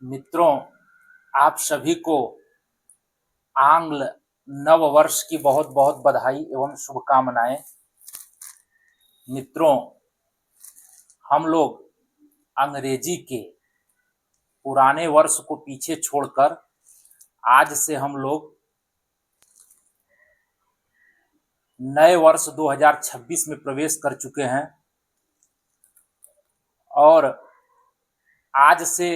मित्रों, आप सभी को आंग्ल नव वर्ष की बहुत बहुत बधाई एवं शुभकामनाएं। मित्रों, हम लोग अंग्रेजी के पुराने वर्ष को पीछे छोड़कर आज से हम लोग नए वर्ष 2026 में प्रवेश कर चुके हैं और आज से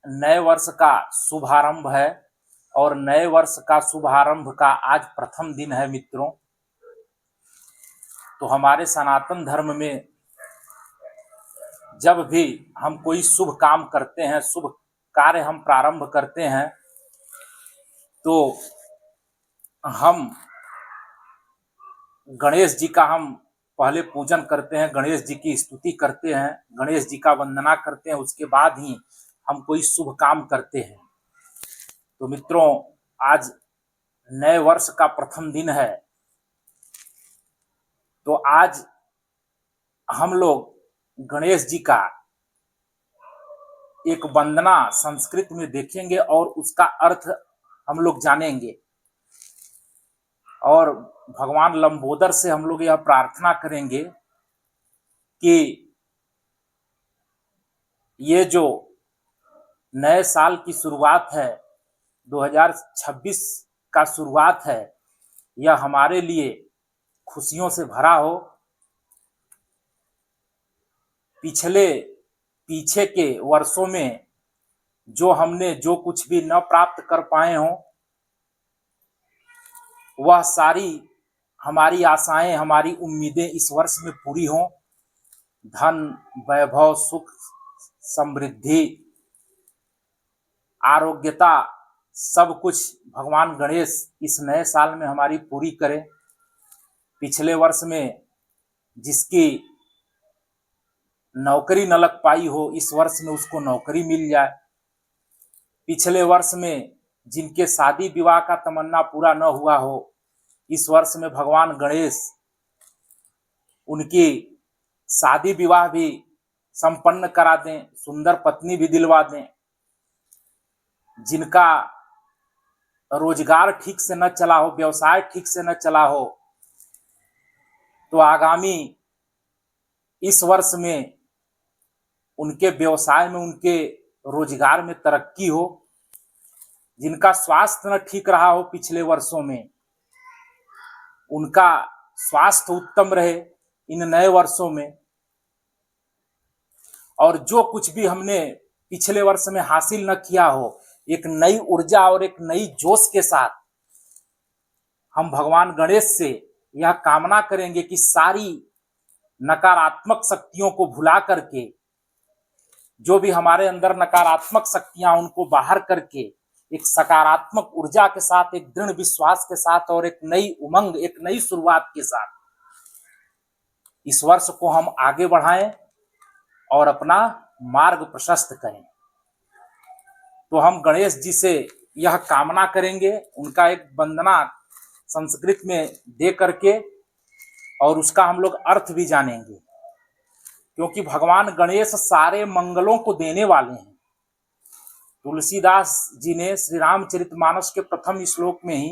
नए वर्ष का शुभारंभ है और नए वर्ष का शुभारंभ का आज प्रथम दिन है। मित्रों, तो हमारे सनातन धर्म में जब भी हम कोई शुभ काम करते हैं, शुभ कार्य हम प्रारंभ करते हैं, तो हम गणेश जी का हम पहले पूजन करते हैं, गणेश जी की स्तुति करते हैं, गणेश जी का वंदना करते हैं, उसके बाद ही हम कोई शुभ काम करते हैं। तो मित्रों, आज नए वर्ष का प्रथम दिन है, तो आज हम लोग गणेश जी का एक वंदना संस्कृत में देखेंगे और उसका अर्थ हम लोग जानेंगे और भगवान लंबोदर से हम लोग यह प्रार्थना करेंगे कि ये जो नए साल की शुरुआत है, 2026 का शुरुआत है, यह हमारे लिए खुशियों से भरा हो। पीछे के वर्षों में जो हमने जो कुछ भी न प्राप्त कर पाए हों, वह सारी हमारी आशाएं, हमारी उम्मीदें इस वर्ष में पूरी हों। धन, वैभव, सुख, समृद्धि, आरोग्यता, सब कुछ भगवान गणेश इस नए साल में हमारी पूरी करें। पिछले वर्ष में जिसकी नौकरी न लग पाई हो, इस वर्ष में उसको नौकरी मिल जाए। पिछले वर्ष में जिनके शादी विवाह का तमन्ना पूरा न हुआ हो, इस वर्ष में भगवान गणेश उनकी शादी विवाह भी संपन्न करा दें, सुंदर पत्नी भी दिलवा दें। जिनका रोजगार ठीक से न चला हो, व्यवसाय ठीक से न चला हो, तो आगामी इस वर्ष में उनके व्यवसाय में, उनके रोजगार में तरक्की हो। जिनका स्वास्थ्य न ठीक रहा हो पिछले वर्षों में, उनका स्वास्थ्य उत्तम रहे इन नए वर्षों में। और जो कुछ भी हमने पिछले वर्ष में हासिल न किया हो, एक नई ऊर्जा और एक नई जोश के साथ हम भगवान गणेश से यह कामना करेंगे कि सारी नकारात्मक शक्तियों को भुला करके, जो भी हमारे अंदर नकारात्मक शक्तियां, उनको बाहर करके एक सकारात्मक ऊर्जा के साथ, एक दृढ़ विश्वास के साथ और एक नई उमंग, एक नई शुरुआत के साथ इस वर्ष को हम आगे बढ़ाएं और अपना मार्ग प्रशस्त करें। तो हम गणेश जी से यह कामना करेंगे, उनका एक वंदना संस्कृत में दे करके, और उसका हम लोग अर्थ भी जानेंगे, क्योंकि भगवान गणेश सारे मंगलों को देने वाले हैं। तुलसीदास जी ने श्री रामचरितमानस के प्रथम श्लोक में ही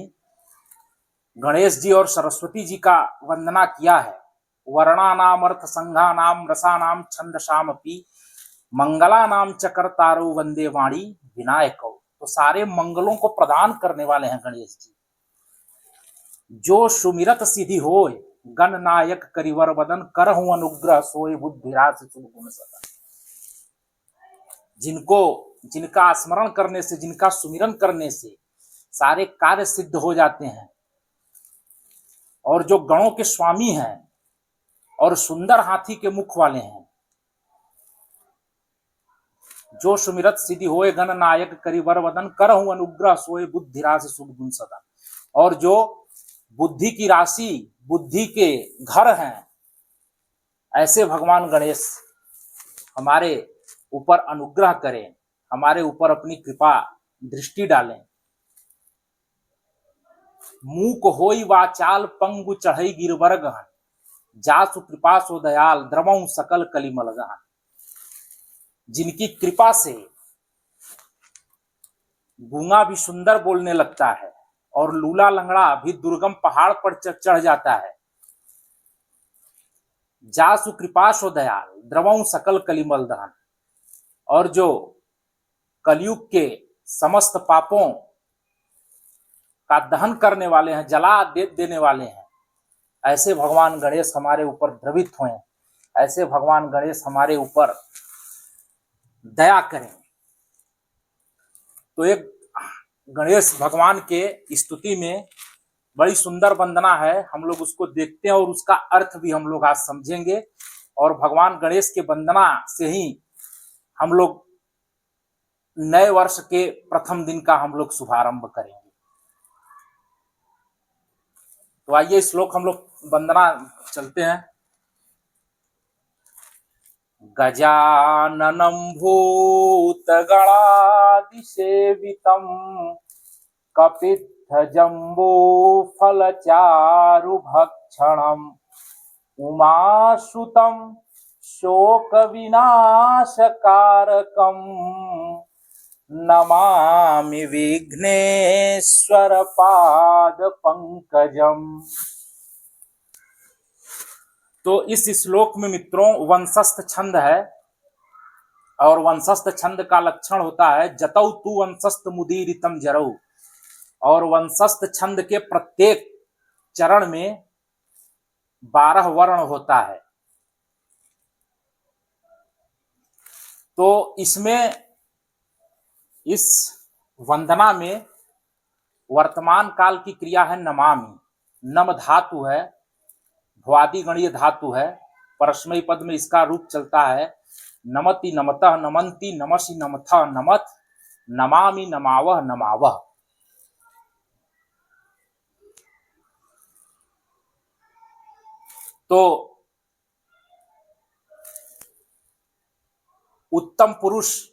गणेश जी और सरस्वती जी का वंदना किया है। वर्णानाम अर्थ संघानाम रसानाम छंदसामपि मंगलानाम चकर्तारो वंदे वाणी विनायको। तो सारे मंगलों को प्रदान करने वाले हैं गणेश जी। जो सुमिरत सिद्धि होय गण नायक करिवर वदन, करहु अनुग्रह सोय बुद्धिरास शुभ गुण सदा। जिनका स्मरण करने से, जिनका सुमिरन करने से सारे कार्य सिद्ध हो जाते हैं, और जो गणों के स्वामी हैं और सुंदर हाथी के मुख वाले हैं, जो सुमिरत सिद्धि होए गण नायक करिवर वदन, करहु अनुग्रह सोए बुद्धिरास शुभ गुण सदा। और जो बुद्धि की राशि, बुद्धि के घर हैं, ऐसे भगवान गणेश हमारे ऊपर अनुग्रह करें, हमारे ऊपर अपनी कृपा दृष्टि डालें। मूक होई वाचाल पंगु चढ़ई गिरवर गहन, जासु कृपा सो दयाल द्रवऊ सकल कलिमल गहन। जिनकी कृपा से गूंगा भी सुंदर बोलने लगता है और लूला लंगड़ा भी दुर्गम पहाड़ पर चढ़ जाता है। जासु कृपा सो दयाल द्रवऊ सकल कलिमल दहन। और जो कलयुग के समस्त पापों का दहन करने वाले हैं, जला देने वाले हैं, ऐसे भगवान गणेश हमारे ऊपर द्रवित हुए, ऐसे भगवान गणेश हमारे ऊपर दया करें। तो एक गणेश भगवान के स्तुति में बड़ी सुंदर वंदना है, हम लोग उसको देखते हैं और उसका अर्थ भी हम लोग आज समझेंगे। और भगवान गणेश के वंदना से ही हम लोग नए वर्ष के प्रथम दिन का हम लोग शुभारंभ करेंगे। तो आइए श्लोक हम लोग वंदना चलते हैं। गजाननं भूतगणादिसेवितं कपित्थजम्बूफलचारुभक्षणम् उमासुतं शोकविनाशकारकम् नमामि विघ्नेश्वर पादपंकजम्। तो इस श्लोक में मित्रों वंशस्थ छंद है, और वंशस्थ छंद का लक्षण होता है जतौ तु वंशस्थ मुदीरितम जरौ। और वंशस्थ छंद के प्रत्येक चरण में 12 वर्ण होता है। तो इसमें इस वंदना में वर्तमान काल की क्रिया है नमामि। नम धातु है, भ्वादि गणीय धातु है, परस्मयी पद में इसका रूप चलता है नमति नमतः नमन्ति नमसि नमथः नमत नमामि नमावह नमावह। तो उत्तम पुरुष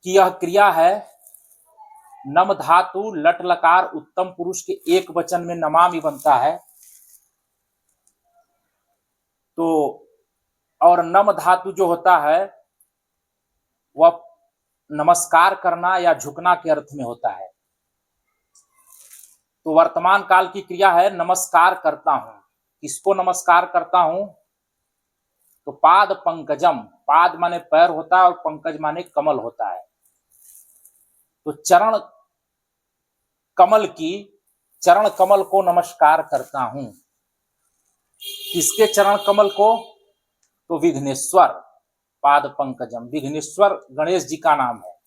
की यह क्रिया है। नम धातु लट लकार उत्तम पुरुष के एक वचन में नमामि बनता है। तो और नम धातु जो होता है वह नमस्कार करना या झुकना के अर्थ में होता है। तो वर्तमान काल की क्रिया है नमस्कार करता हूं। किसको नमस्कार करता हूं? तो पाद पंकजम, पाद माने पैर होता है और पंकज माने कमल होता है। तो चरण कमल को नमस्कार करता हूं। किसके चरण कमल को? तो विघ्नेश्वर पाद पंकजम, विघ्नेश्वर गणेश जी का नाम है।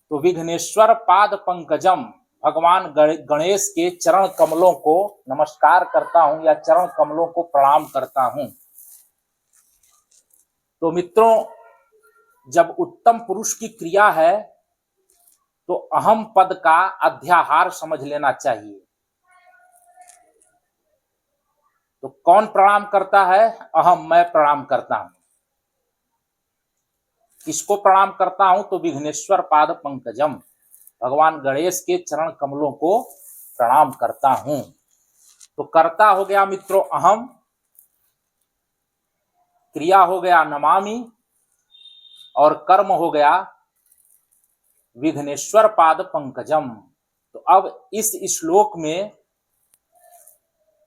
तो विघ्नेश्वर पाद पंकजम, भगवान गणेश के चरण कमलों को नमस्कार करता हूं या चरण कमलों को प्रणाम करता हूं। तो मित्रों जब उत्तम पुरुष की क्रिया है तो अहम पद का अध्याहार समझ लेना चाहिए। तो कौन प्रणाम करता है? अहम, मैं प्रणाम करता हूं। किसको प्रणाम करता हूं? तो विघ्नेश्वर पाद पंकजम, भगवान गणेश के चरण कमलों को प्रणाम करता हूं। तो कर्ता हो गया मित्रों अहम, क्रिया हो गया नमामि, और कर्म हो गया विघ्नेश्वर पाद पंकजम। तो अब इस श्लोक में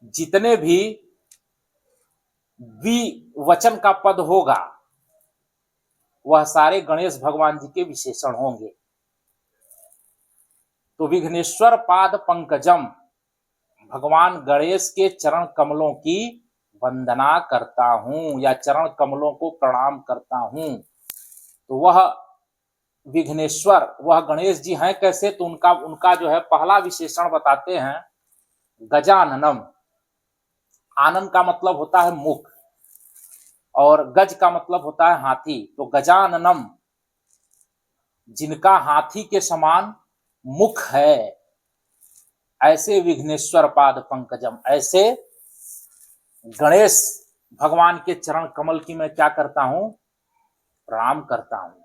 जितने भी द्विवचन का पद होगा वह सारे गणेश भगवान जी के विशेषण होंगे। तो विघ्नेश्वर पाद पंकजम, भगवान गणेश के चरण कमलों की वंदना करता हूं या चरण कमलों को प्रणाम करता हूं। तो वह विघ्नेश्वर, वह गणेश जी हैं कैसे? तो उनका जो है पहला विशेषण बताते हैं गजाननम। आनन का मतलब होता है मुख और गज का मतलब होता है हाथी। तो गजाननम, जिनका हाथी के समान मुख है, ऐसे विघ्नेश्वर पाद पंकजम, ऐसे गणेश भगवान के चरण कमल की मैं क्या करता हूं? प्रणाम करता हूं।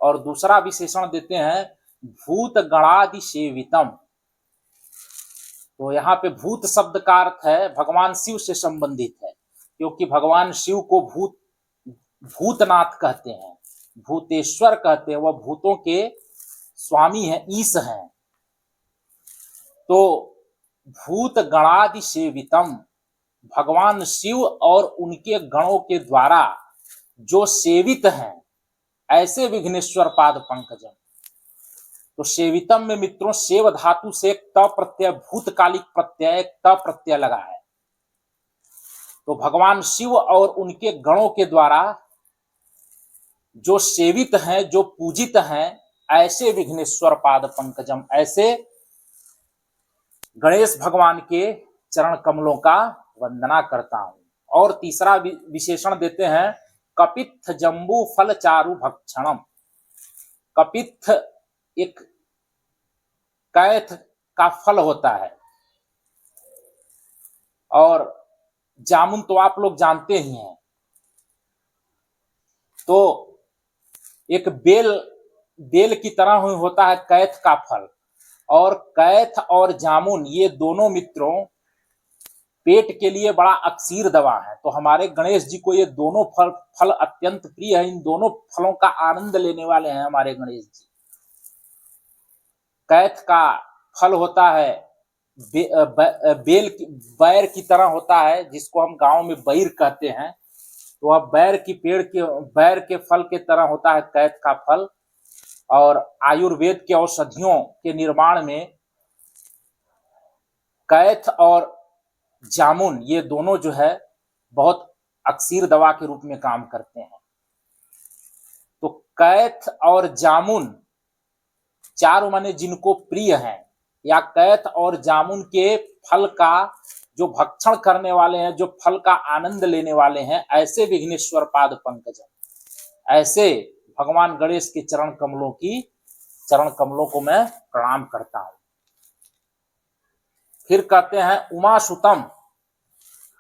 और दूसरा विशेषण देते हैं भूत गणादि सेवितम। तो यहाँ पे भूत शब्द का अर्थ है भगवान शिव से संबंधित है, क्योंकि भगवान शिव को भूतनाथ कहते हैं, भूतेश्वर कहते हैं। वह भूतों के स्वामी हैं, ईश हैं। तो भूत गणादि सेवितम, भगवान शिव और उनके गणों के द्वारा जो सेवित हैं, ऐसे विघ्नेश्वर पाद पंकजम। तो सेवितम में मित्रों सेव धातु से एक त प्रत्यय, भूतकालिक प्रत्यय, एक त प्रत्यय लगा है। तो भगवान शिव और उनके गणों के द्वारा जो सेवित हैं, जो पूजित हैं, ऐसे विघ्नेश्वर पाद पंकजम, ऐसे गणेश भगवान के चरण कमलों का वंदना करता हूं। और तीसरा विशेषण देते हैं, कपित्थ जंबू फल चारु भक्षणम। कपित्थ एक कैथ का फल होता है, और जामुन तो आप लोग जानते ही हैं। तो एक बेल की तरह होता है कैथ का फल, और कैथ और जामुन ये दोनों मित्रों पेट के लिए बड़ा अक्सीर दवा है। तो हमारे गणेश जी को ये दोनों फल अत्यंत प्रिय है। इन दोनों फलों का आनंद लेने वाले हैं हमारे गणेश जी। कैथ का फल होता है बैर की तरह होता है, जिसको हम गांव में बैर कहते हैं। तो वह बैर के फल के तरह होता है कैथ का फल। और आयुर्वेद के औषधियों के निर्माण में कैथ और जामुन ये दोनों जो है बहुत अक्सीर दवा के रूप में काम करते हैं। तो कैथ और जामुन चारों माने जिनको प्रिय हैं, या कैथ और जामुन के फल का जो भक्षण करने वाले हैं, जो फल का आनंद लेने वाले हैं, ऐसे विघ्नेश्वर पाद पंकजम, ऐसे भगवान गणेश के चरण कमलों को मैं प्रणाम करता हूं। फिर कहते हैं उमा सुतम।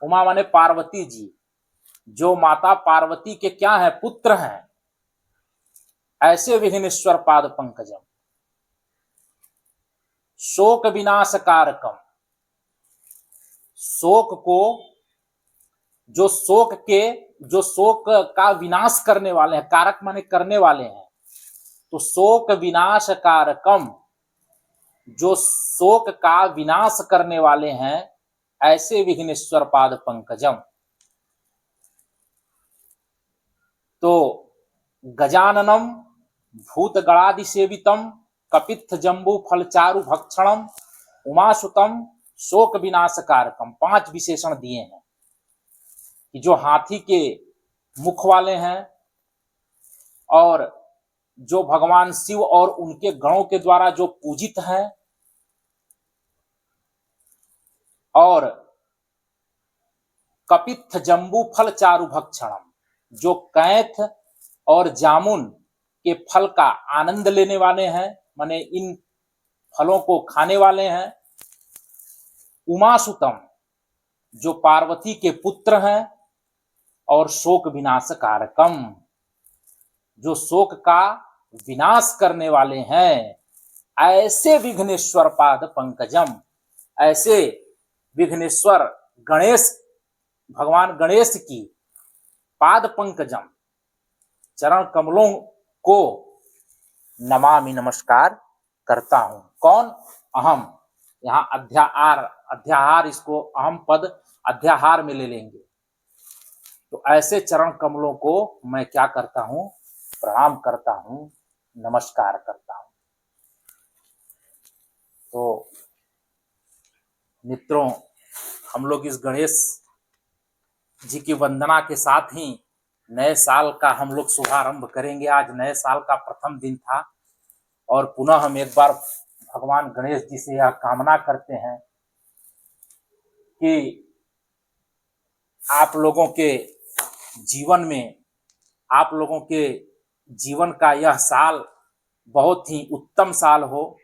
उमा माने पार्वती जी, जो माता पार्वती के क्या है, पुत्र हैं, ऐसे विघ्नेश्वर पाद पंकजम। शोक विनाश कारकम, शोक को जो शोक का विनाश करने वाले हैं, कारक माने करने वाले हैं। तो शोक विनाश कारकम, जो शोक का विनाश करने वाले हैं, ऐसे विघ्नेश्वर पाद पंकजम। तो गजाननम भूत गणादि सेवितम कपित्थ जंबू फल चारु भक्षणम उमासुतम शोक विनाश कारकम। 5 विशेषण दिए हैं कि जो हाथी के मुख वाले हैं, और जो भगवान शिव और उनके गणों के द्वारा जो पूजित हैं, और कपित्थ जंबू फल चारु भक्षणम, जो कैथ और जामुन के फल का आनंद लेने वाले हैं, माने इन फलों को खाने वाले हैं। उमासुतम, जो पार्वती के पुत्र हैं, और शोक विनाश कारकम, जो शोक का विनाश करने वाले हैं, ऐसे विघ्नेश्वर पाद पंकजम, ऐसे विघ्नेश्वर गणेश भगवान गणेश की पाद पंकजम चरण कमलों को नमामि, नमस्कार करता हूं। कौन? अहम। यहाँ अध्याहार इसको अहम पद अध्याहार में ले लेंगे। तो ऐसे चरण कमलों को मैं क्या करता हूं? प्रणाम करता हूं, नमस्कार करता हूं। तो मित्रों, हम लोग इस गणेश जी की वंदना के साथ ही नए साल का हम लोग शुभारंभ करेंगे। आज नए साल का प्रथम दिन था, और पुनः हम एक बार भगवान गणेश जी से यह कामना करते हैं कि आप लोगों के जीवन में, आप लोगों के जीवन का यह साल बहुत ही उत्तम साल हो।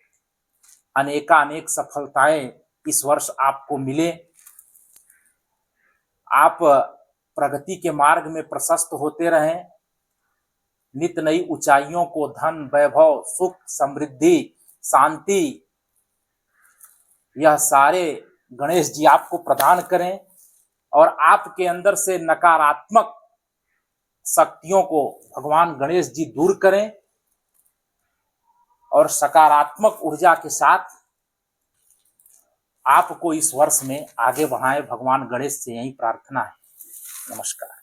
अनेकानेक सफलताएं इस वर्ष आपको मिले। आप प्रगति के मार्ग में प्रशस्त होते रहें। नित नई ऊंचाइयों को धन, वैभव, सुख, समृद्धि, शांति, यह सारे गणेश जी आपको प्रदान करें, और आपके अंदर से नकारात्मक शक्तियों को भगवान गणेश जी दूर करें। और सकारात्मक ऊर्जा के साथ आपको इस वर्ष में आगे बढ़ाएं। भगवान गणेश से यही प्रार्थना है। नमस्कार।